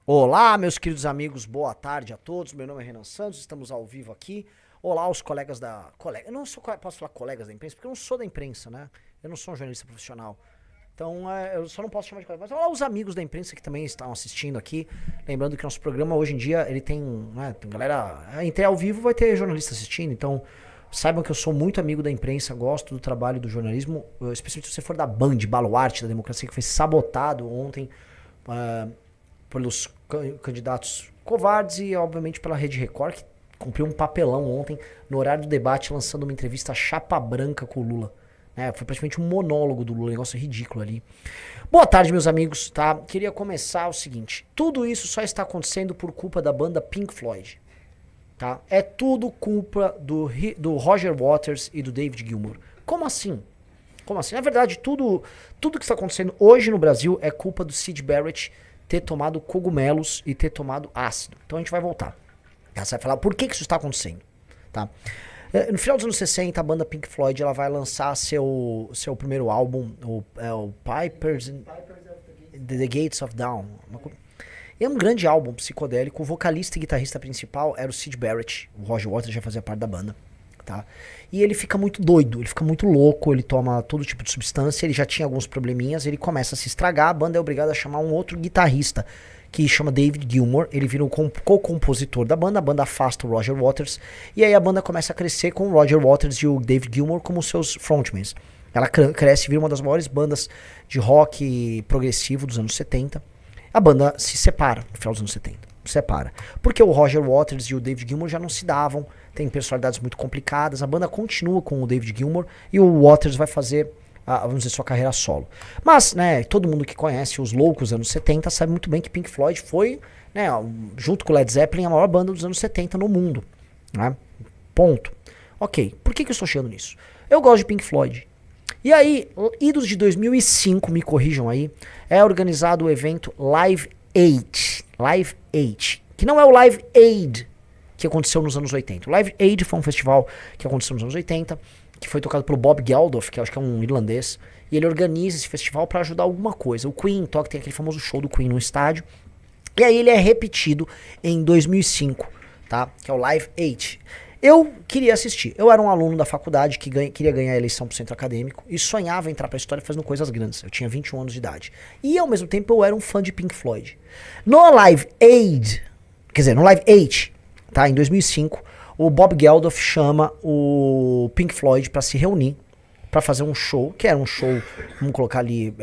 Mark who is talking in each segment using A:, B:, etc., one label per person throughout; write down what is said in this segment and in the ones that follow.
A: Olá, meus queridos amigos, boa tarde a todos. Meu nome é Renan Santos, estamos ao vivo aqui. Olá, os colegas da. Eu não sou, posso falar colegas da imprensa, porque eu não sou da imprensa, né? Eu não sou um jornalista profissional. Então, eu só não posso chamar de colega. Mas olá, os amigos da imprensa que também estão assistindo aqui. Lembrando que nosso programa hoje em dia, ele tem, né, tem galera. Entrei ao vivo, vai ter jornalista assistindo. Então, saibam que eu sou muito amigo da imprensa, gosto do trabalho do jornalismo, especialmente se você for da Band, baluarte da democracia, que foi sabotado ontem. Pelos candidatos covardes e, obviamente, pela Rede Record, que cumpriu um papelão ontem, no horário do debate, lançando uma entrevista chapa branca com o Lula. Foi praticamente um monólogo do Lula, um negócio ridículo ali. Boa tarde, meus amigos, tá? Queria começar o seguinte. Tudo isso só está acontecendo por culpa da banda Pink Floyd, tá? É tudo culpa do Roger Waters e do David Gilmour. Como assim? Como assim? Na verdade, tudo que está acontecendo hoje no Brasil é culpa do Syd Barrett ter tomado cogumelos e ter tomado ácido. Então a gente vai voltar. Você vai falar por que isso está acontecendo, tá? No final dos anos 60, a banda Pink Floyd ela vai lançar seu primeiro álbum, o Pipers in the Gates of Dawn. É um grande álbum psicodélico. O vocalista e guitarrista principal era o Syd Barrett. O Roger Waters já fazia parte da banda. Tá? E ele fica muito doido, ele fica muito louco, ele toma todo tipo de substância, ele já tinha alguns probleminhas, ele começa a se estragar, a banda é obrigada a chamar um outro guitarrista, que chama David Gilmour, ele vira o co-compositor da banda, a banda afasta o Roger Waters, e aí a banda começa a crescer com o Roger Waters e o David Gilmour como seus frontmans. Ela cresce e vira uma das maiores bandas de rock progressivo dos anos 70. A banda se separa no final dos anos 70. Separa. Porque o Roger Waters e o David Gilmour já não se davam, tem personalidades muito complicadas, a banda continua com o David Gilmour e o Waters vai fazer, vamos dizer, sua carreira solo. Mas, né, todo mundo que conhece os loucos anos 70 sabe muito bem que Pink Floyd foi, né, junto com o Led Zeppelin, a maior banda dos anos 70 no mundo. Né? Ponto. Ok, por que eu estou chegando nisso? Eu gosto de Pink Floyd. E aí, idos de 2005, me corrijam aí, é organizado o evento Live Aid, que não é o Live Aid que aconteceu nos anos 80. O Live Aid foi um festival que aconteceu nos anos 80, que foi tocado pelo Bob Geldof, que eu acho que é um irlandês, e ele organiza esse festival para ajudar alguma coisa. O Queen toca, tem aquele famoso show do Queen no estádio, e aí ele é repetido em 2005, tá? Que é o Live Aid. Eu queria assistir. Eu era um aluno da faculdade que queria ganhar a eleição pro centro acadêmico e sonhava em entrar pra história fazendo coisas grandes. Eu tinha 21 anos de idade. E ao mesmo tempo eu era um fã de Pink Floyd. No Live Aid, no Live Aid, tá, em 2005, o Bob Geldof chama o Pink Floyd pra se reunir, pra fazer um show, que era um show, vamos colocar ali,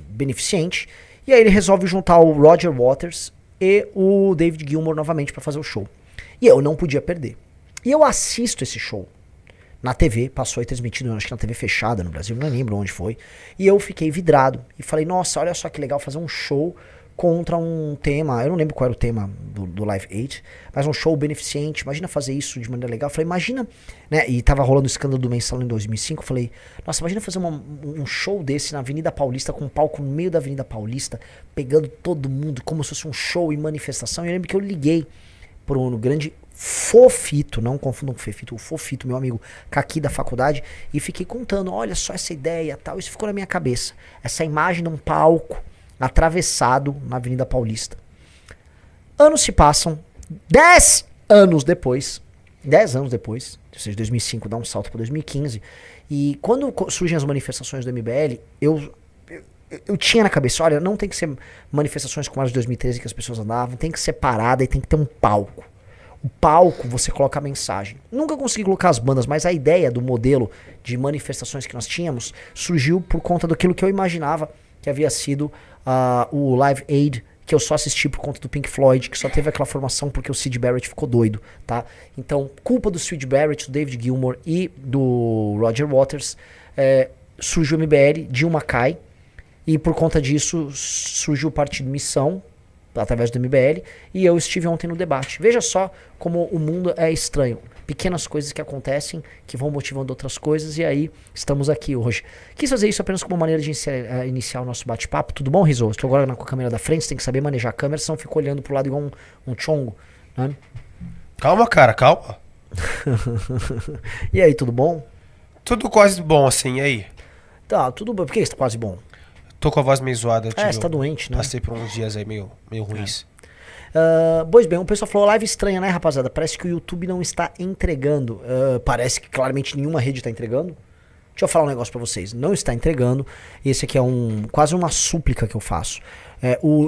A: beneficente. E aí ele resolve juntar o Roger Waters e o David Gilmour novamente pra fazer o show. E eu não podia perder. E eu assisto esse show na TV, passou aí transmitido, acho que na TV fechada no Brasil, não lembro onde foi. E eu fiquei vidrado e falei, nossa, olha só que legal fazer um show contra um tema, eu não lembro qual era o tema do Live Aid, mas um show beneficente, imagina fazer isso de maneira legal. Eu falei, imagina, né, e tava rolando o escândalo do Mensalão em 2005, eu falei, nossa, imagina fazer um show desse na Avenida Paulista, com um palco no meio da Avenida Paulista, pegando todo mundo, como se fosse um show e manifestação. E eu lembro que eu liguei pro um grande Fofito, não confundam com Fefito, o Fofito, meu amigo Caqui da faculdade, e fiquei contando, olha só essa ideia tal, isso ficou na minha cabeça, essa imagem de um palco atravessado na Avenida Paulista. Anos se passam, 10 anos depois, ou seja, 2005 dá um salto para 2015, e quando surgem as manifestações do MBL, eu tinha na cabeça, olha, não tem que ser manifestações como as de 2013 que as pessoas andavam, tem que ser parada e tem que ter um palco. O palco, você coloca a mensagem. Nunca consegui colocar as bandas, mas a ideia do modelo de manifestações que nós tínhamos surgiu por conta daquilo que eu imaginava que havia sido o Live Aid, que eu só assisti por conta do Pink Floyd, que só teve aquela formação porque o Syd Barrett ficou doido, tá? Então, culpa do Syd Barrett, do David Gilmour e do Roger Waters, surgiu o MBL, Dilma cai, e por conta disso surgiu o Partido Missão, através do MBL, e eu estive ontem no debate. Veja só como o mundo é estranho. Pequenas coisas que acontecem, que vão motivando outras coisas, e aí estamos aqui hoje. Quis fazer isso apenas como uma maneira de iniciar o nosso bate-papo. Tudo bom, Rizzo? Estou agora com a câmera da frente, você tem que saber manejar a câmera, senão fica olhando pro lado igual um chongo. Né?
B: Calma, cara, calma.
A: E aí, tudo bom?
B: Tudo quase bom assim, e aí?
A: Tá, tudo bom. Por que você tá quase bom?
B: Tô com a voz meio zoada.
A: Você tá doente, né?
B: Passei por uns dias aí meio ruins.
A: Pois bem, o pessoal falou live estranha, né, rapaziada? Parece que o YouTube não está entregando. Parece que claramente nenhuma rede está entregando. Deixa eu falar um negócio pra vocês. Não está entregando. Esse aqui é quase uma súplica que eu faço.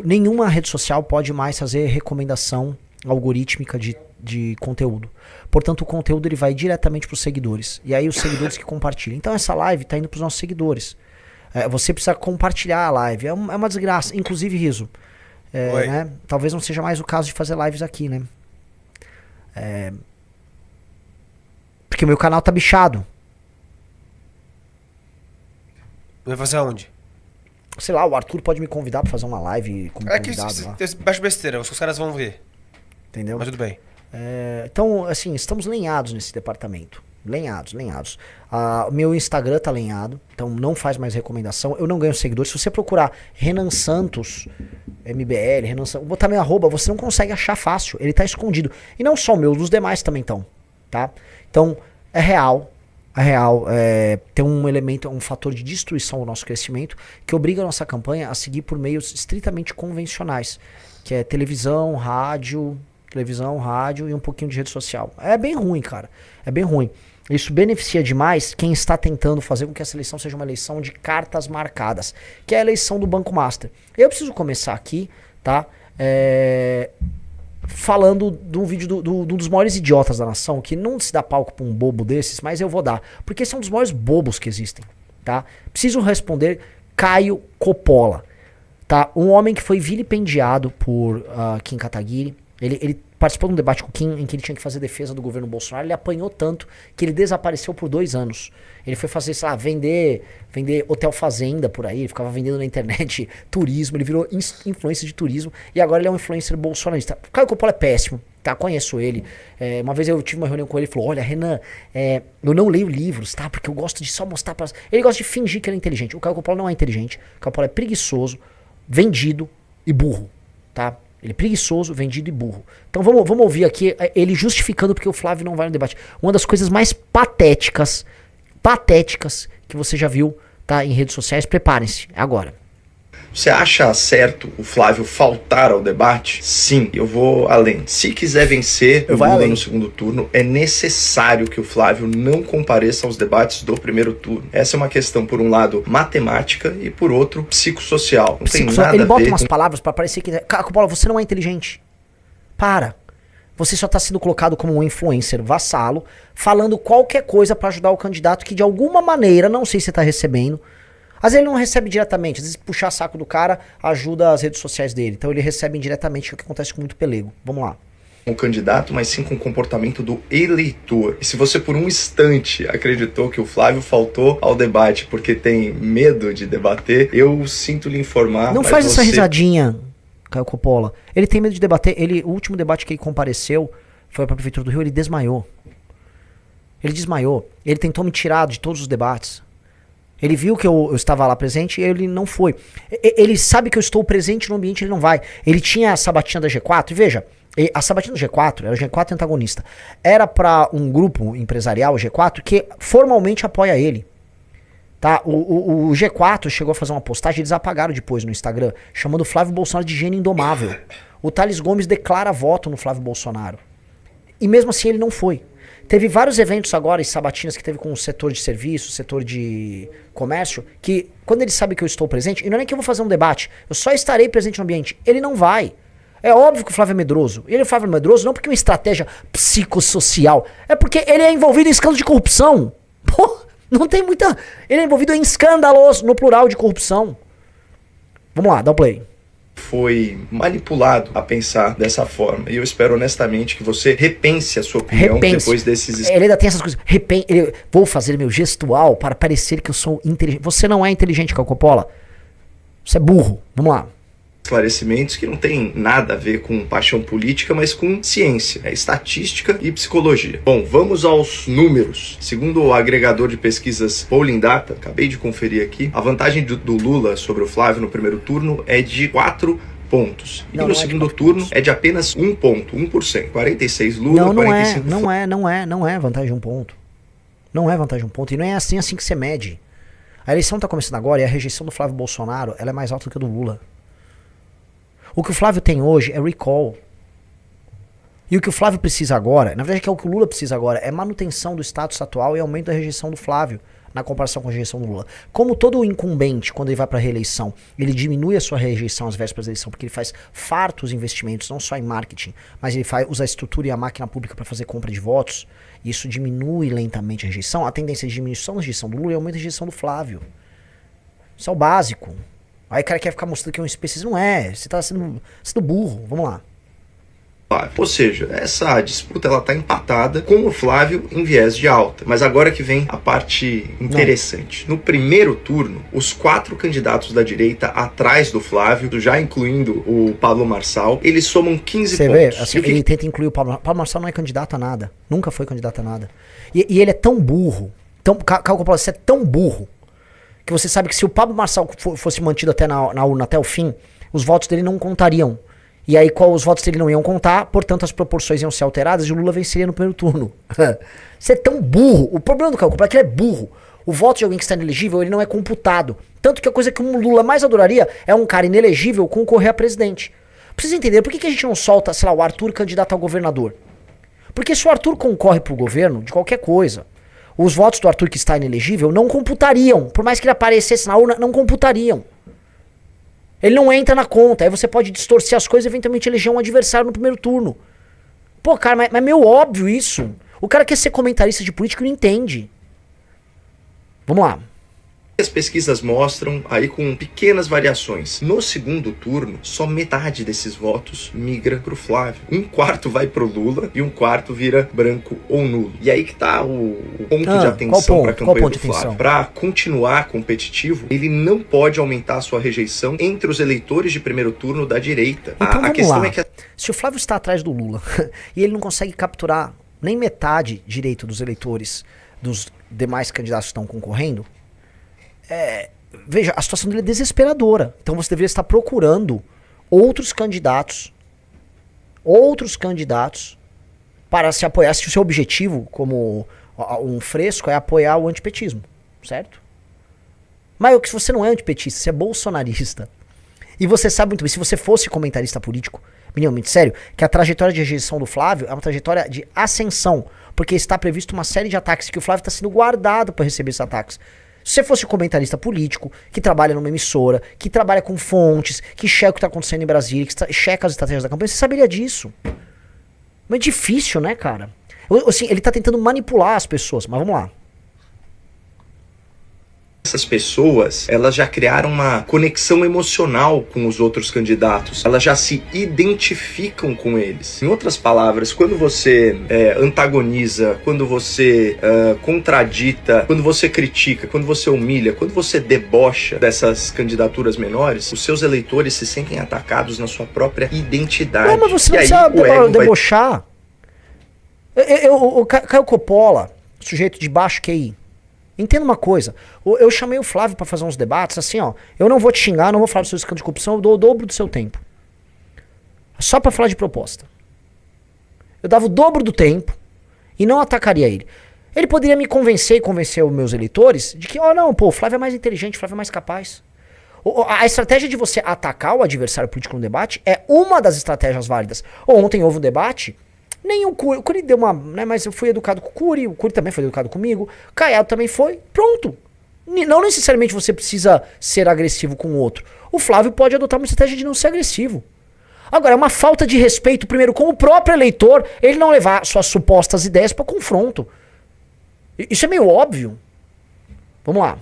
A: Nenhuma rede social pode mais fazer recomendação algorítmica de conteúdo. Portanto, o conteúdo ele vai diretamente para os seguidores. E aí os seguidores que compartilham. Então essa live está indo para os nossos seguidores. Você precisa compartilhar a live. É uma desgraça. Inclusive, Riso. Né? Talvez não seja mais o caso de fazer lives aqui, né? Porque o meu canal tá bichado.
B: Vai fazer aonde?
A: Sei lá, o Arthur pode me convidar pra fazer uma live como convidado lá.
B: Baixa besteira, os caras vão ver.
A: Entendeu?
B: Mas tudo bem.
A: Então, assim, estamos lenhados nesse departamento. Lenhados. Meu Instagram tá lenhado, então não faz mais recomendação. Eu não ganho seguidores. Se você procurar Renan Santos, MBL, Renan Santos, botar meu arroba, você não consegue achar fácil. Ele tá escondido. E não só o meu, os demais também estão. Tá? Então, é real. Tem um elemento, um fator de destruição do nosso crescimento que obriga a nossa campanha a seguir por meios estritamente convencionais, que é televisão, rádio e um pouquinho de rede social. É bem ruim, cara. É bem ruim. Isso beneficia demais quem está tentando fazer com que essa eleição seja uma eleição de cartas marcadas, que é a eleição do Banco Master. Eu preciso começar aqui, tá? Falando de um vídeo de um dos maiores idiotas da nação, que não se dá palco pra um bobo desses, mas eu vou dar, porque esse é um dos maiores bobos que existem, tá? Preciso responder Caio Coppola, tá? Um homem que foi vilipendiado por Kim Kataguiri. Ele participou de um debate com o Kim em que ele tinha que fazer defesa do governo Bolsonaro. Ele apanhou tanto que ele desapareceu por 2 anos. Ele foi fazer, sei lá, vender hotel fazenda por aí. Ele ficava vendendo na internet turismo. Ele virou influencer de turismo. E agora ele é um influencer bolsonarista. O Caio Coppola é péssimo, tá? Conheço ele. Uma vez eu tive uma reunião com ele e falou: olha, Renan, eu não leio livros, tá? Porque eu gosto de só mostrar pra... Ele gosta de fingir que ele é inteligente. O Caio Coppola não é inteligente. O Caio Coppola é preguiçoso, vendido e burro, tá? Ele é preguiçoso, vendido e burro. Então vamos ouvir aqui ele justificando porque o Flávio não vai no debate. Uma das coisas mais patéticas que você já viu, tá, em redes sociais. Preparem-se, é agora.
C: Você acha certo o Flávio faltar ao debate? Sim, eu vou além. Se quiser vencer o Lula no segundo turno, é necessário que o Flávio não compareça aos debates do primeiro turno. Essa é uma questão, por um lado, matemática e, por outro, psicossocial. Não tem nada a ver.
A: Ele bota umas palavras pra parecer que... Coppola, você não é inteligente. Para. Você só tá sendo colocado como um influencer vassalo, falando qualquer coisa pra ajudar o candidato que, de alguma maneira, não sei se você tá recebendo... Às vezes ele não recebe diretamente, às vezes puxar saco do cara ajuda as redes sociais dele. Então ele recebe indiretamente, que é o que acontece com muito pelego. Vamos lá.
C: O candidato, mas sim com o comportamento do eleitor. E se você por um instante acreditou que o Flávio faltou ao debate porque tem medo de debater, eu sinto lhe informar...
A: Não faz essa risadinha, Caio Coppola. Ele tem medo de debater. O último debate que ele compareceu foi pra Prefeitura do Rio, ele desmaiou. Ele tentou me tirar de todos os debates. Ele viu que eu estava lá presente e ele não foi. Ele sabe que eu estou presente no ambiente, ele não vai. Ele tinha a sabatina da G4, e veja, a sabatina da G4, era o G4 antagonista, era para um grupo empresarial, o G4, que formalmente apoia ele. Tá? O G4 chegou a fazer uma postagem, eles apagaram depois no Instagram, chamando o Flávio Bolsonaro de gênio indomável. O Thales Gomes declara voto no Flávio Bolsonaro. E mesmo assim ele não foi. Teve vários eventos agora e sabatinas que teve com o setor de serviço, setor de comércio, que quando ele sabe que eu estou presente, e não é nem que eu vou fazer um debate, eu só estarei presente no ambiente, ele não vai. É óbvio que o Flávio é medroso. Ele é o Flávio medroso não porque é uma estratégia psicossocial, é porque ele é envolvido em escândalo de corrupção. Pô, não tem muita... Ele é envolvido em escândalos, no plural, de corrupção. Vamos lá, dá o play.
C: Foi manipulado a pensar dessa forma. E eu espero honestamente que você repense a sua opinião depois desses...
A: Ele ainda tem essas coisas. Vou fazer meu gestual para parecer que eu sou inteligente. Você não é inteligente, Caio Coppola. Você é burro. Vamos lá.
C: Esclarecimentos que não tem nada a ver com paixão política, mas com ciência, estatística e psicologia. Bom, vamos aos números. Segundo o agregador de pesquisas Polling Data, acabei de conferir aqui, a vantagem do Lula sobre o Flávio no primeiro turno é de 4 pontos. E no segundo turno é de apenas 1 ponto, 1%. 46 Lula, 45
A: Não é vantagem de 1 ponto. Não é vantagem de 1 ponto. E não é assim que você mede. A eleição tá começando agora e a rejeição do Flávio Bolsonaro ela é mais alta do que a do Lula. O que o Flávio tem hoje é recall. E o que o Flávio precisa agora, na verdade que é o que o Lula precisa agora, é manutenção do status atual e aumento da rejeição do Flávio, na comparação com a rejeição do Lula. Como todo incumbente, quando ele vai para a reeleição, ele diminui a sua rejeição às vésperas da eleição, porque ele faz fartos investimentos, não só em marketing, mas ele usa a estrutura e a máquina pública para fazer compra de votos, e isso diminui lentamente a rejeição. A tendência de diminuição da rejeição do Lula é aumento da rejeição do Flávio. Isso é o básico. Aí o cara quer ficar mostrando que é um especialista. Não é, você tá sendo burro. Vamos lá.
C: Ou seja, essa disputa ela tá empatada com o Flávio em viés de alta. Mas agora que vem a parte interessante. No primeiro turno, os 4 candidatos da direita atrás do Flávio, já incluindo o Pablo Marçal, eles somam 15
A: Você
C: pontos.
A: vê? Assim, ele tenta incluir o Pablo. Pablo Marçal não é candidato a nada. Nunca foi candidato a nada. E ele é tão burro. Você é tão burro que você sabe que se o Pablo Marçal fosse mantido até na urna até o fim, os votos dele não contariam. E aí, os votos dele não iam contar, portanto, as proporções iam ser alteradas e o Lula venceria no primeiro turno. Você é tão burro. O problema do cálculo popular é que ele é burro. O voto de alguém que está inelegível, ele não é computado. Tanto que a coisa que o Lula mais adoraria é um cara inelegível concorrer a presidente. Precisa entender, por que a gente não solta, sei lá, o Arthur candidato a governador? Porque se o Arthur concorre pro governo, de qualquer coisa, os votos do Arthur que está inelegível não computariam. Por mais que ele aparecesse na urna, não computariam. Ele não entra na conta. Aí você pode distorcer as coisas e eventualmente eleger um adversário no primeiro turno. Pô, cara, mas é meio óbvio isso. O cara quer ser comentarista de política e não entende. Vamos lá.
C: As pesquisas mostram aí com pequenas variações. No segundo turno, só metade desses votos migra pro Flávio. 1/4 vai pro Lula e 1/4 vira branco ou nulo. E aí que tá o ponto de atenção para a campanha do Flávio. Para continuar competitivo, ele não pode aumentar a sua rejeição entre os eleitores de primeiro turno da direita.
A: Então,
C: a questão é que
A: se o Flávio está atrás do Lula e ele não consegue capturar nem metade direito dos eleitores dos demais candidatos que estão concorrendo, veja, a situação dele é desesperadora. Então você deveria estar procurando outros candidatos para se apoiar, se o seu objetivo, como um fresco, é apoiar o antipetismo, certo? Mas se você não é antipetista, você é bolsonarista, e você sabe muito bem, se você fosse comentarista político, minimamente sério, que a trajetória de rejeição do Flávio é uma trajetória de ascensão, porque está previsto uma série de ataques, que o Flávio está sendo guardado para receber esses ataques. Se você fosse comentarista político, que trabalha numa emissora, que trabalha com fontes, que checa o que está acontecendo em Brasília, que checa as estratégias da campanha, você saberia disso. Mas é difícil, né, cara? Assim, ele está tentando manipular as pessoas, mas vamos lá.
C: essas pessoas, elas já criaram uma conexão emocional com os outros candidatos. Elas já se identificam com eles. Em outras palavras, quando você antagoniza, quando você contradita, quando você critica, quando você humilha, quando você debocha dessas candidaturas menores, os seus eleitores se sentem atacados na sua própria identidade.
A: Não, mas você não precisa debochar. O Caio Coppola, sujeito de baixo QI, entenda uma coisa, eu chamei o Flávio pra fazer uns debates, assim, ó, eu não vou te xingar, não vou falar do seu escândalo de corrupção, eu dou o dobro do seu tempo. Só pra falar de proposta. Eu dava o dobro do tempo e não atacaria ele. Ele poderia me convencer e convencer os meus eleitores de que, não, pô, o Flávio é mais inteligente, o Flávio é mais capaz. A estratégia de você atacar o adversário político no debate é uma das estratégias válidas. Ontem houve um debate, nem o Cury deu uma, né, mas eu fui educado com o Cury também foi educado comigo, Caiado também foi, pronto. Não necessariamente você precisa ser agressivo com o outro. O Flávio pode adotar uma estratégia de não ser agressivo. Agora, é uma falta de respeito, primeiro, com o próprio eleitor, ele não levar suas supostas ideias para confronto. Isso é meio óbvio. Vamos lá.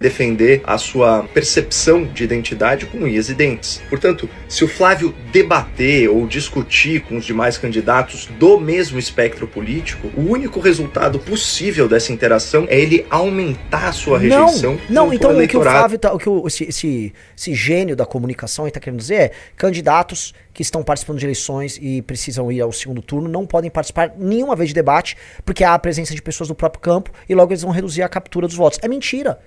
C: Defender a sua percepção de identidade com unhas e dentes. Portanto, se o Flávio debater ou discutir com os demais candidatos do mesmo espectro político, o único resultado possível dessa interação é ele aumentar a sua rejeição.
A: Não, então o que o Flávio esse gênio da comunicação está querendo dizer é: candidatos que estão participando de eleições e precisam ir ao segundo turno não podem participar nenhuma vez de debate, porque há a presença de pessoas do próprio campo e logo eles vão reduzir a captura dos votos. É mentira.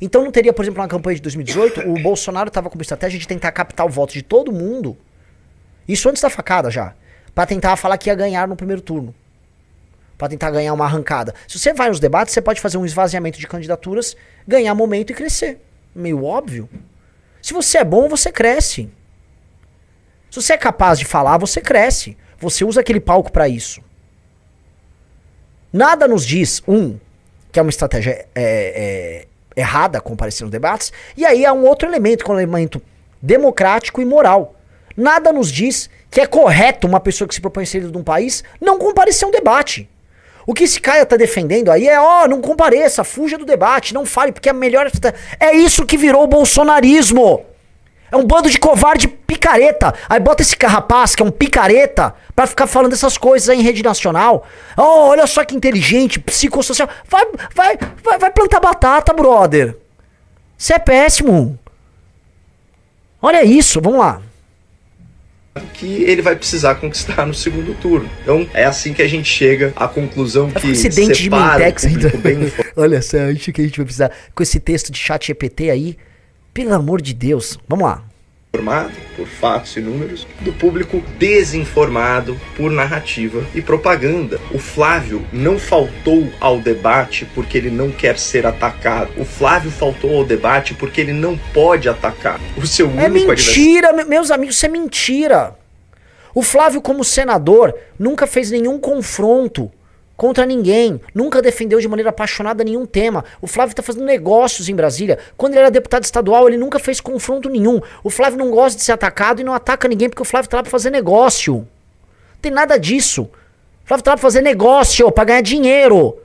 A: Então não teria, por exemplo, na campanha de 2018, o Bolsonaro estava com uma estratégia de tentar captar o voto de todo mundo, isso antes da facada já, para tentar falar que ia ganhar no primeiro turno, para tentar ganhar uma arrancada. Se você vai nos debates, você pode fazer um esvaziamento de candidaturas, ganhar momento e crescer. Meio óbvio. Se você é bom, você cresce. Se você é capaz de falar, você cresce. Você usa aquele palco pra isso. Nada nos diz, que é uma estratégia errada comparecer nos debates, e aí há um outro elemento, que é um elemento democrático e moral. Nada nos diz que é correto uma pessoa que se propõe a ser líder de um país não comparecer a um debate. O que esse cara tá defendendo aí é, não compareça, fuja do debate, não fale, porque é melhor... É isso que virou o bolsonarismo. É um bando de covarde picareta. Aí bota esse rapaz, que é um picareta, pra ficar falando essas coisas aí em rede nacional. Oh, olha só que inteligente, psicossocial. Vai plantar batata, brother. Você é péssimo. Olha isso, vamos lá.
C: Que ele vai precisar conquistar no segundo turno. Então é assim que a gente chega à conclusão que
A: esse dente de Mentex ainda.
C: Bem...
A: Olha só, acho que a gente vai precisar com esse texto de chat GPT aí. Pelo amor de Deus, vamos lá.
C: Informado por fatos e números, do público desinformado por narrativa e propaganda. O Flávio não faltou ao debate porque ele não quer ser atacado. O Flávio faltou ao debate porque ele não pode atacar. O seu único
A: mentira, meus amigos, isso é mentira. O Flávio, como senador, nunca fez nenhum confronto contra ninguém, nunca defendeu de maneira apaixonada nenhum tema. O Flávio tá fazendo negócios em Brasília. Quando ele era deputado estadual, ele nunca fez confronto nenhum. O Flávio não gosta de ser atacado e não ataca ninguém porque o Flávio tá lá pra fazer negócio. Não tem nada disso. O Flávio tá lá pra fazer negócio, pra ganhar dinheiro. O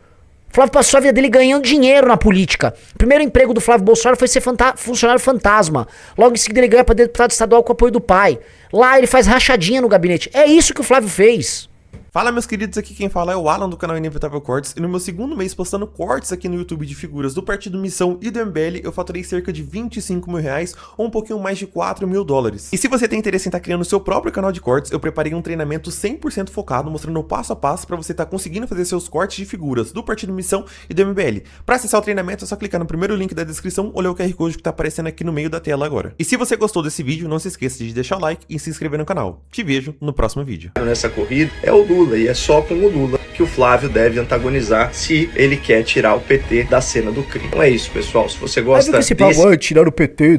A: Flávio passou a vida dele ganhando dinheiro na política. O primeiro emprego do Flávio Bolsonaro foi ser funcionário fantasma. Logo em seguida ele ganha pra deputado estadual com o apoio do pai. Lá ele faz rachadinha no gabinete. É isso que o Flávio fez.
D: Fala, meus queridos, aqui quem fala é o Alan do canal Inevitável Cortes, e no meu segundo mês postando cortes aqui no YouTube de figuras do Partido Missão e do MBL, eu faturei cerca de 25 mil reais, ou um pouquinho mais de 4 mil dólares. E se você tem interesse em estar criando seu próprio canal de cortes, eu preparei um treinamento 100% focado, mostrando o passo a passo para você estar conseguindo fazer seus cortes de figuras do Partido Missão e do MBL. Para acessar o treinamento é só clicar no primeiro link da descrição ou ler o QR Code que tá aparecendo aqui no meio da tela agora. E se você gostou desse vídeo, não se esqueça de deixar o like e se inscrever no canal. Te vejo no próximo vídeo.
C: Nessa corrida é o Lula, e é só com o Lula que o Flávio deve antagonizar se ele quer tirar o PT da cena do crime. Então é isso, pessoal. Se você gosta
A: desse... tirar o PT,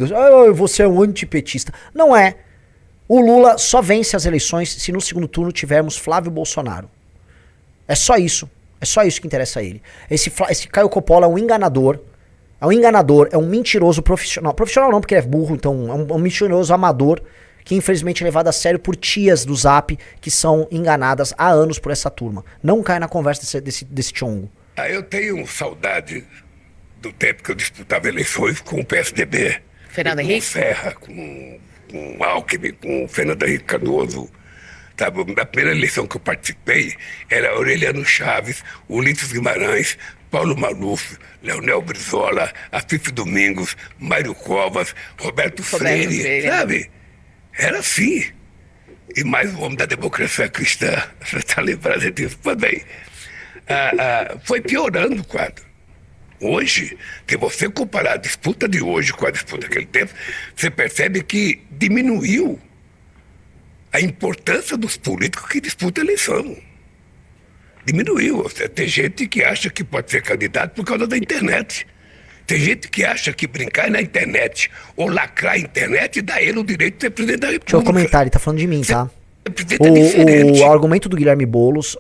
A: você é um antipetista. Não é. O Lula só vence as eleições se no segundo turno tivermos Flávio Bolsonaro. É só isso. É só isso que interessa a ele. Esse Caio Coppola é um enganador. É um enganador, é um mentiroso profissional. Profissional não, porque ele é burro, então é um mentiroso amador que infelizmente é levado a sério por tias do Zap que são enganadas há anos por essa turma. Não cai na conversa desse chongo.
E: Eu tenho saudade do tempo que eu disputava eleições com o PSDB.
F: Fernando
E: com
F: Henrique?
E: Serra, com Alckmin, com Fernando Henrique Cardoso. Sabe, a primeira eleição que eu participei era Aureliano Chaves, Ulisses Guimarães, Paulo Maluf, Leonel Brizola, Afif Domingos, Mário Covas, Roberto Freire, sabe? Era assim. E mais o homem da democracia cristã. Você está lembrado disso também. Foi piorando o quadro. Hoje, se você comparar a disputa de hoje com a disputa daquele tempo, você percebe que diminuiu a importância dos políticos que disputam a eleição. Diminuiu. Tem gente que acha que pode ser candidato por causa da internet. Tem gente que acha que brincar na internet ou lacrar a internet dá ele o direito de ser presidente da República.
A: Deixa eu comentar, ele tá falando de mim, tá?
E: O
A: argumento do Guilherme Boulos,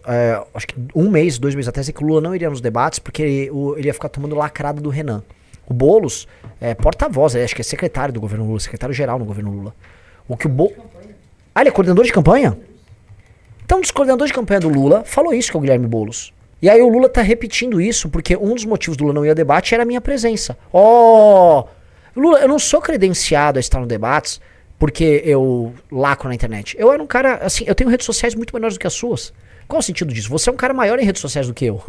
A: acho que 1 mês, 2 meses atrás, é que o Lula não iria nos debates porque ele ia ficar tomando lacrada do Renan. O Boulos é porta-voz, acho que é secretário do governo Lula, secretário-geral no governo Lula. Ele é coordenador de campanha? Então, o coordenador de campanha do Lula falou isso que é o Guilherme Boulos. E aí o Lula tá repetindo isso, porque um dos motivos do Lula não ir a debate era a minha presença. Lula, eu não sou credenciado a estar no debates porque eu lacro na internet. Eu era um cara, assim, eu tenho redes sociais muito menores do que as suas. Qual o sentido disso? Você é um cara maior em redes sociais do que eu.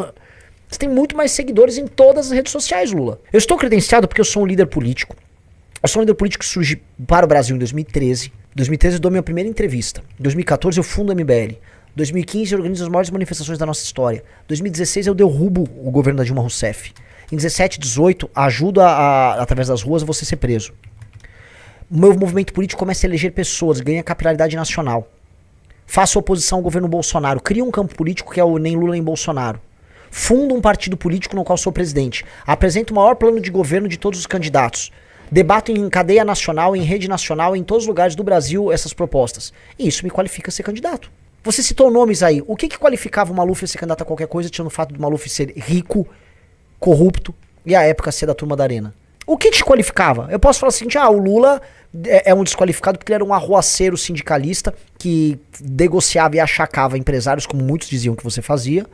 A: Você tem muito mais seguidores em todas as redes sociais, Lula. Eu estou credenciado porque eu sou um líder político. Eu sou um líder político que surge para o Brasil em 2013. Em 2013 eu dou minha primeira entrevista. Em 2014 eu fundo a MBL. 2015 eu organizo as maiores manifestações da nossa história. 2016 eu derrubo o governo da Dilma Rousseff. Em 17, 18 ajudo através das ruas a você ser preso. O meu movimento político começa a eleger pessoas, ganha capilaridade nacional. Faço oposição ao governo Bolsonaro, crio um campo político que é o nem Lula nem Bolsonaro. Fundo um partido político no qual sou presidente. Apresento o maior plano de governo de todos os candidatos. Debato em cadeia nacional, em rede nacional, em todos os lugares do Brasil essas propostas. E isso me qualifica a ser candidato. Você citou nomes aí. O que qualificava o Maluf a ser candidato a qualquer coisa, tirando o fato do Maluf ser rico, corrupto e à época ser da turma da Arena? O que te qualificava? Eu posso falar assim, o Lula é um desqualificado porque ele era um arruaceiro sindicalista que negociava e achacava empresários, como muitos diziam que você fazia,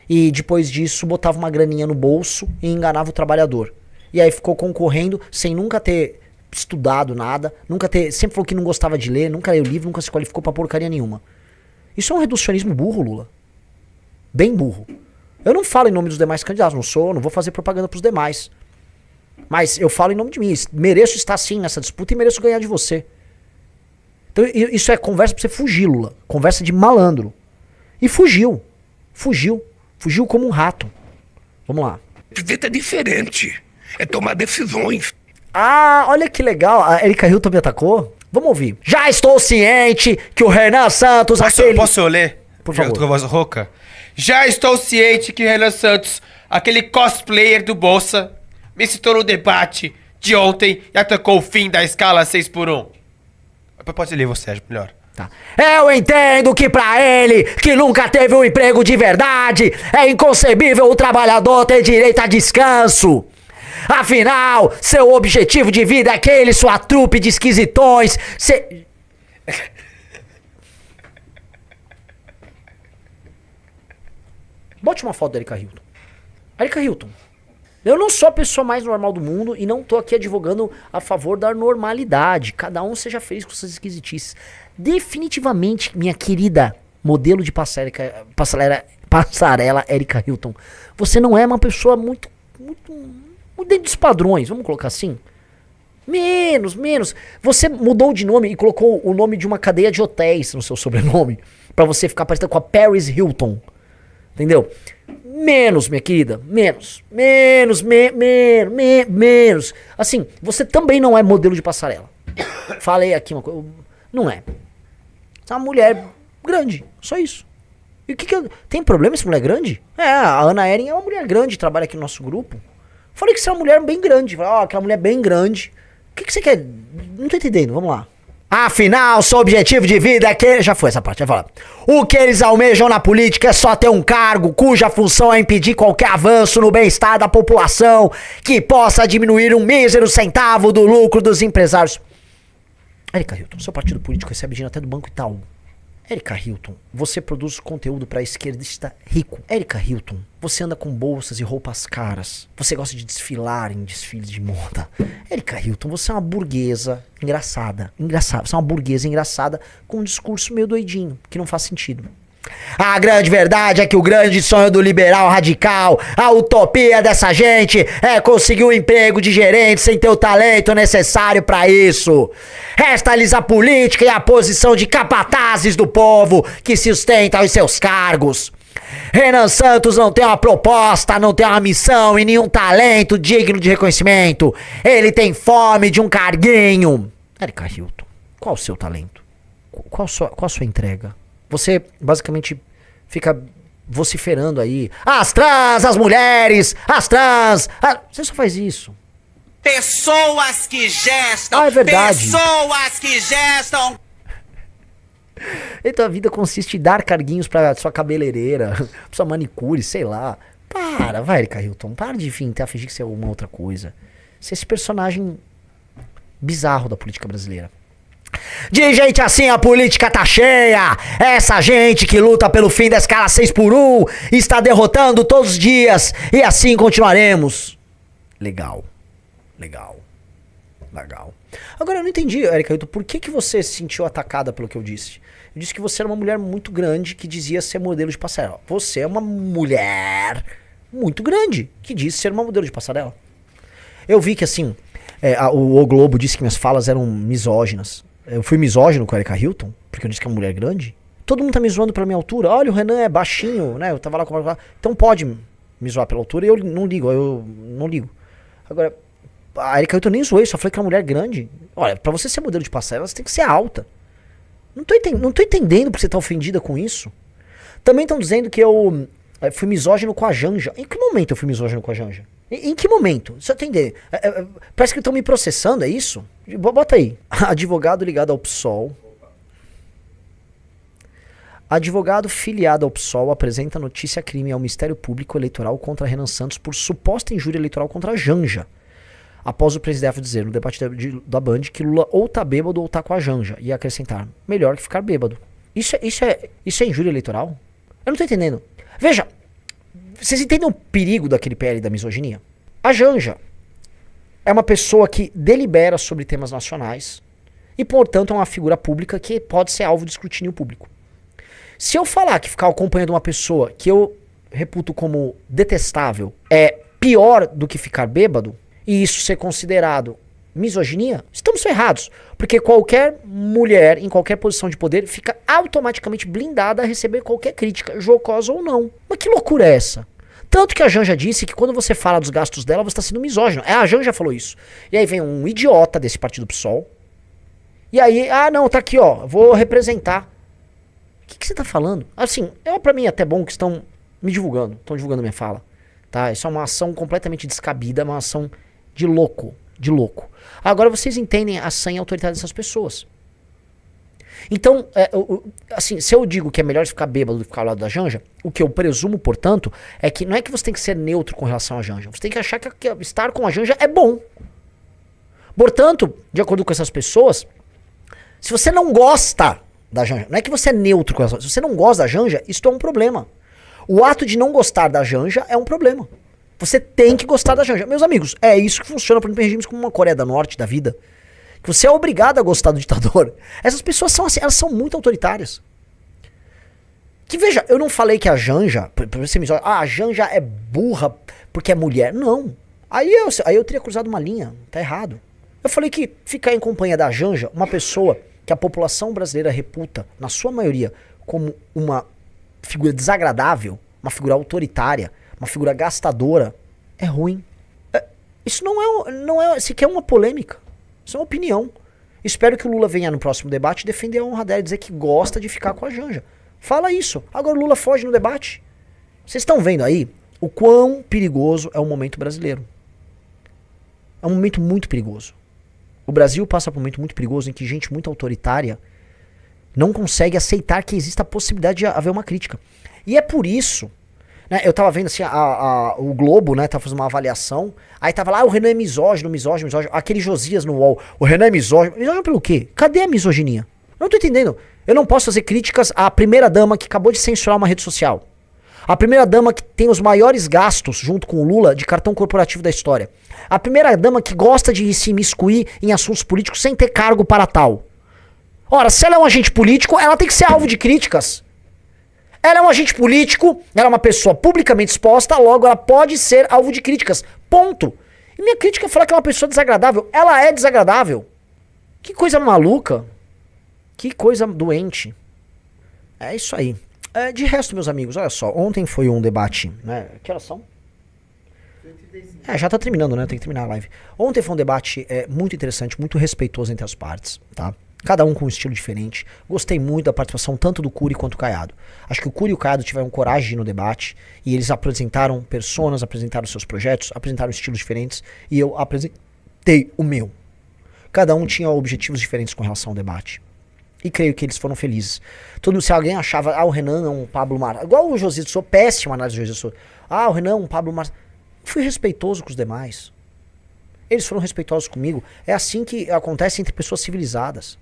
A: e depois disso botava uma graninha no bolso e enganava o trabalhador. E aí ficou concorrendo sem nunca ter estudado nada, sempre falou que não gostava de ler, nunca leu livro, nunca se qualificou pra porcaria nenhuma. Isso é um reducionismo burro, Lula. Bem burro. Eu não falo em nome dos demais candidatos, não vou fazer propaganda pros demais. Mas eu falo em nome de mim. Mereço estar sim nessa disputa e mereço ganhar de você. Então isso é conversa pra você fugir, Lula. Conversa de malandro. E fugiu. Fugiu como um rato. Vamos lá.
E: Presidente é diferente. É tomar decisões.
A: Olha que legal. A Erika Hilton me atacou. Vamos ouvir. Já estou ciente que o Renan Santos...
B: Posso eu ler?
A: Por favor.
B: Eu tô com a voz rouca. Já estou ciente que o Renan Santos, aquele cosplayer do Bolsa, me citou no debate de ontem e atacou o fim da escala 6x1. Pode ler você, acho melhor.
A: Tá. Eu entendo que pra ele, que nunca teve um emprego de verdade, é inconcebível o trabalhador ter direito a descanso. Afinal, seu objetivo de vida é aquele, sua trupe de esquisitões. Bote uma foto da Erika Hilton. Erika Hilton, eu não sou a pessoa mais normal do mundo e não tô aqui advogando a favor da normalidade. Cada um seja feliz com suas esquisitices. Definitivamente, minha querida modelo de passarela Erika Hilton, você não é uma pessoa muito dentro dos padrões, vamos colocar assim. Menos. Você mudou de nome e colocou o nome de uma cadeia de hotéis no seu sobrenome, pra você ficar parecida com a Paris Hilton. Entendeu? Menos, minha querida. Menos. Assim, você também não é modelo de passarela. Falei aqui uma coisa. Não é. Você é uma mulher grande. Só isso. E o que tem problema essa mulher grande? A Ana Eren é uma mulher grande, trabalha aqui no nosso grupo. Falei que você é uma mulher bem grande. Falei, aquela mulher bem grande. O que você quer? Não tô entendendo, vamos lá. Afinal, seu objetivo de vida é que... Já foi essa parte, já falar. O que eles almejam na política é só ter um cargo cuja função é impedir qualquer avanço no bem-estar da população que possa diminuir um mísero centavo do lucro dos empresários. Erika Hilton, seu partido político recebe dinheiro até do Banco Itaú. Erika Hilton, você produz conteúdo pra esquerdista rico. Erika Hilton, você anda com bolsas e roupas caras. Você gosta de desfilar em desfiles de moda. Erika Hilton, você é uma burguesa engraçada. Você é uma burguesa engraçada com um discurso meio doidinho, que não faz sentido. A grande verdade é que o grande sonho do liberal radical, a utopia dessa gente é conseguir um emprego de gerente sem ter o talento necessário pra isso. Resta-lhes a política e a posição de capatazes do povo que se sustentam em seus cargos. Renan Santos não tem uma proposta, não tem uma missão e nenhum talento digno de reconhecimento. Ele tem fome de um carguinho. Erika Hilton, qual o seu talento? Qual a sua entrega? Você basicamente fica vociferando aí. As trans, as mulheres, as trans. Você só faz isso.
F: Pessoas que gestam.
A: É verdade.
F: Pessoas que gestam.
A: Então a vida consiste em dar carguinhos pra sua cabeleireira, pra sua manicure, sei lá. Vai, Erika Hilton. Para de tentar fingir que você é alguma outra coisa. Você é esse personagem bizarro da política brasileira. De gente assim a política tá cheia. Essa gente que luta pelo fim da escala 6x1 está derrotando todos os dias. E assim continuaremos. Legal. Agora eu não entendi, Erika Hilton, por que você se sentiu atacada pelo que eu disse? Eu disse que você era uma mulher muito grande que dizia ser modelo de passarela. Você é uma mulher muito grande que disse ser uma modelo de passarela. Eu vi que assim, o Globo disse que minhas falas eram misóginas. Eu fui misógino com a Erika Hilton, porque eu disse que é uma mulher grande. Todo mundo tá me zoando pela minha altura. Olha, o Renan é baixinho, né? Eu tava lá com então pode me zoar pela altura e eu não ligo. Agora, a Erika Hilton nem zoei, só falei que é uma mulher grande. Olha, pra você ser modelo de passarela, você tem que ser alta. Não tô entendendo porque você tá ofendida com isso. Também estão dizendo que eu fui misógino com a Janja. Em que momento eu fui misógino com a Janja? Em que momento? Você entender? Parece que estão me processando, é isso? Bota aí. Advogado ligado ao PSOL. Advogado filiado ao PSOL apresenta notícia crime ao Ministério Público Eleitoral contra Renan Santos por suposta injúria eleitoral contra a Janja. Após o presidente dizer no debate da Band que Lula ou tá bêbado ou tá com a Janja. E acrescentar, melhor que ficar bêbado. Isso é injúria eleitoral? Eu não tô entendendo. Veja, vocês entendem o perigo daquele PL da misoginia? A Janja é uma pessoa que delibera sobre temas nacionais e, portanto, é uma figura pública que pode ser alvo de escrutínio público. Se eu falar que ficar acompanhando uma pessoa que eu reputo como detestável é pior do que ficar bêbado, e isso ser considerado misoginia, estamos errados. Porque qualquer mulher em qualquer posição de poder fica automaticamente blindada a receber qualquer crítica, jocosa ou não. Mas que loucura é essa? Tanto que a Janja disse que quando você fala dos gastos dela, você está sendo misógino. A Janja falou isso. E aí vem um idiota desse partido PSOL. E aí, não, tá aqui, ó, vou representar. O que você tá falando? Assim, pra mim é até bom que estão me divulgando, estão divulgando minha fala. Tá? Isso é uma ação completamente descabida, uma ação de louco. De louco. Agora vocês entendem a sanha autoritária dessas pessoas. Então, assim, se eu digo que é melhor ficar bêbado do que ficar ao lado da Janja, o que eu presumo, portanto, é que não é que você tem que ser neutro com relação à Janja. Você tem que achar que estar com a Janja é bom. Portanto, de acordo com essas pessoas, se você não gosta da Janja, não é que você é neutro com ela, se você não gosta da Janja, isso é um problema. O ato de não gostar da Janja é um problema. Você tem que gostar da Janja. Meus amigos, é isso que funciona, por exemplo, em regimes como uma Coreia do Norte da vida. Que você é obrigado a gostar do ditador. Essas pessoas são assim, elas são muito autoritárias. Que veja, eu não falei que a Janja, você me diz, a Janja é burra porque é mulher. Não. Aí eu teria cruzado uma linha, tá errado. Eu falei que ficar em companhia da Janja, uma pessoa que a população brasileira reputa, na sua maioria, como uma figura desagradável, uma figura autoritária, uma figura gastadora, é ruim. Isso não é sequer uma polêmica. Isso é uma opinião. Espero que o Lula venha no próximo debate defender a honra dela e dizer que gosta de ficar com a Janja. Fala isso. Agora o Lula foge no debate. Vocês estão vendo aí o quão perigoso é o momento brasileiro. É um momento muito perigoso. O Brasil passa por um momento muito perigoso em que gente muito autoritária não consegue aceitar que exista a possibilidade de haver uma crítica. E é por isso, né, eu tava vendo assim, o Globo, né, tava fazendo uma avaliação, aí tava lá, o Renan é misógino, aquele Josias no UOL, o Renan é misógino. Misógino pelo quê? Cadê a misoginia? Eu não tô entendendo. Eu não posso fazer críticas à primeira dama que acabou de censurar uma rede social. A primeira dama que tem os maiores gastos, junto com o Lula, de cartão corporativo da história. A primeira dama que gosta de se imiscuir em assuntos políticos sem ter cargo para tal. Ora, se ela é um agente político, ela tem que ser alvo de críticas. Ela é um agente político, ela é uma pessoa publicamente exposta, logo ela pode ser alvo de críticas. Ponto. E minha crítica é falar que é uma pessoa desagradável. Ela é desagradável. Que coisa maluca. Que coisa doente. É isso aí. De resto, meus amigos, olha só. Ontem foi um debate, né? Que horas são? Já tá terminando, né? Tem que terminar a live. Ontem foi um debate muito interessante, muito respeitoso entre as partes, tá? Cada um com um estilo diferente. Gostei muito da participação tanto do Cury quanto do Caiado. Acho que o Cury e o Caiado tiveram coragem de ir no debate e eles apresentaram personas, apresentaram seus projetos, apresentaram estilos diferentes e eu apresentei o meu. Cada um tinha objetivos diferentes com relação ao debate. E creio que eles foram felizes. Se alguém achava, o Renan é um Pablo Mar... Igual o José de Souza, péssima análise do José de Souza. O Renan é um Pablo Mar... Fui respeitoso com os demais. Eles foram respeitosos comigo. É assim que acontece entre pessoas civilizadas.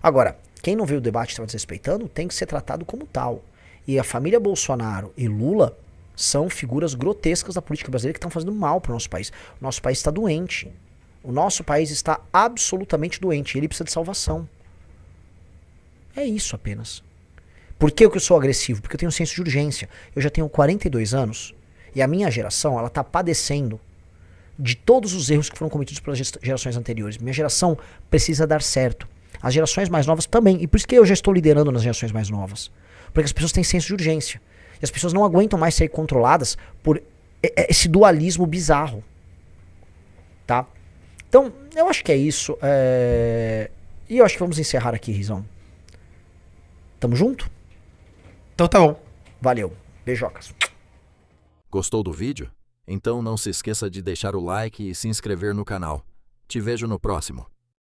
A: Agora, quem não viu o debate e estava desrespeitando, tem que ser tratado como tal. E a família Bolsonaro e Lula são figuras grotescas da política brasileira que estão fazendo mal para o nosso país. O nosso país está doente. O nosso país está absolutamente doente. Ele precisa de salvação. É isso apenas. Por que eu sou agressivo? Porque eu tenho um senso de urgência. Eu já tenho 42 anos e a minha geração, ela está padecendo de todos os erros que foram cometidos pelas gerações anteriores. Minha geração precisa dar certo. As gerações mais novas também. E por isso que eu já estou liderando nas gerações mais novas. Porque as pessoas têm senso de urgência. E as pessoas não aguentam mais ser controladas por esse dualismo bizarro. Tá? Então, eu acho que é isso. E eu acho que vamos encerrar aqui, Rizão. Tamo junto?
B: Então tá bom.
A: Valeu. Beijocas.
G: Gostou do vídeo? Então não se esqueça de deixar o like e se inscrever no canal. Te vejo no próximo.